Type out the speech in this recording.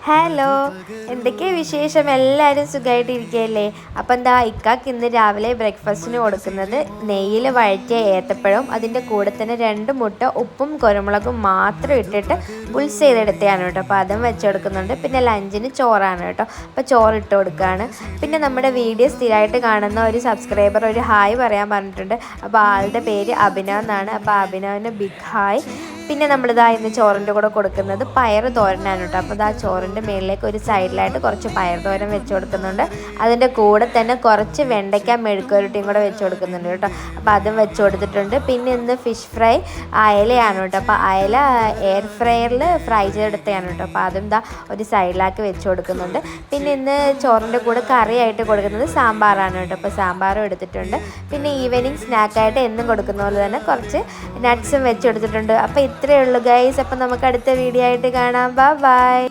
Hello, എന്തൊക്കെയാണ് വിശേഷം? എല്ലാവരും സുഖമായിട്ടിരിക്കുകയല്ലേ? അപ്പം എന്താ ഇക്കാക്ക് ഇന്ന് രാവിലെ ബ്രേക്ക്ഫാസ്റ്റിന് കൊടുക്കുന്നത് നെയ്യിൽ വഴറ്റിയ ഏത്തപ്പഴവും അതിൻ്റെ കൂടെ തന്നെ 2 മുട്ട ഉപ്പും കുരുമുളകും മാത്രം ഇട്ടിട്ട് പുൾസ് ചെയ്തെടുത്തതാണ് കേട്ടോ. അപ്പോൾ അതും വെച്ച് കൊടുക്കുന്നുണ്ട്. പിന്നെ ലഞ്ചിന് ചോറാണ് കേട്ടോ. അപ്പോൾ ചോറ് ഇട്ട് കൊടുക്കുകയാണ്. പിന്നെ നമ്മുടെ വീഡിയോ സ്ഥിരമായിട്ട് കാണുന്ന ഒരു സബ്സ്ക്രൈബർ ഒരു ഹായ് പറയാൻ പറഞ്ഞിട്ടുണ്ട്. അപ്പോൾ ആളുടെ പേര് അഭിനവ് എന്നാണ്. അപ്പോൾ അഭിനവിന് ബിഗ് ഹായ്. പിന്നെ നമ്മളിതാ ഇന്ന് ചോറിൻ്റെ കൂടെ കൊടുക്കുന്നത് പയർ തോരനാണ് കേട്ടോ. അപ്പോൾ ഇതാ ചോറിൻ്റെ മുകളിലേക്ക് ഒരു സൈഡിലായിട്ട് കുറച്ച് പയർ തോരൻ വെച്ച് കൊടുക്കുന്നുണ്ട്. അതിൻ്റെ കൂടെ തന്നെ കുറച്ച് വെണ്ടയ്ക്ക മെഴുക്കുവരട്ടിയും കൂടെ വെച്ച് കൊടുക്കുന്നുണ്ട് കേട്ടോ. അപ്പോൾ അതും വെച്ച് കൊടുത്തിട്ടുണ്ട്. പിന്നെ ഇന്ന് ഫിഷ് ഫ്രൈ അയലയാണ് കേട്ടോ. അപ്പോൾ അയല എയർ ഫ്രയറിൽ ഫ്രൈ ചെയ്തെടുത്തതാണ് കേട്ടോ. അപ്പോൾ അതും ഇതാ ഒരു സൈഡിലാക്കി വെച്ച് കൊടുക്കുന്നുണ്ട്. പിന്നെ ഇന്ന് ചോറിൻ്റെ കൂടെ കറിയായിട്ട് കൊടുക്കുന്നത് സാമ്പാറാണ് കേട്ടോ. അപ്പോൾ സാമ്പാറും എടുത്തിട്ടുണ്ട്. പിന്നെ ഈവനിങ് സ്നാക്കായിട്ട് എന്നും കൊടുക്കുന്ന പോലെ തന്നെ കുറച്ച് നട്ട്സും വെച്ച് കൊടുത്തിട്ടുണ്ട്. അപ്പോൾ ഇത്രയേ ഉള്ളൂ ഗൈസ്. അപ്പം നമുക്ക് അടുത്ത വീഡിയോ ആയിട്ട് കാണാം. ബൈ.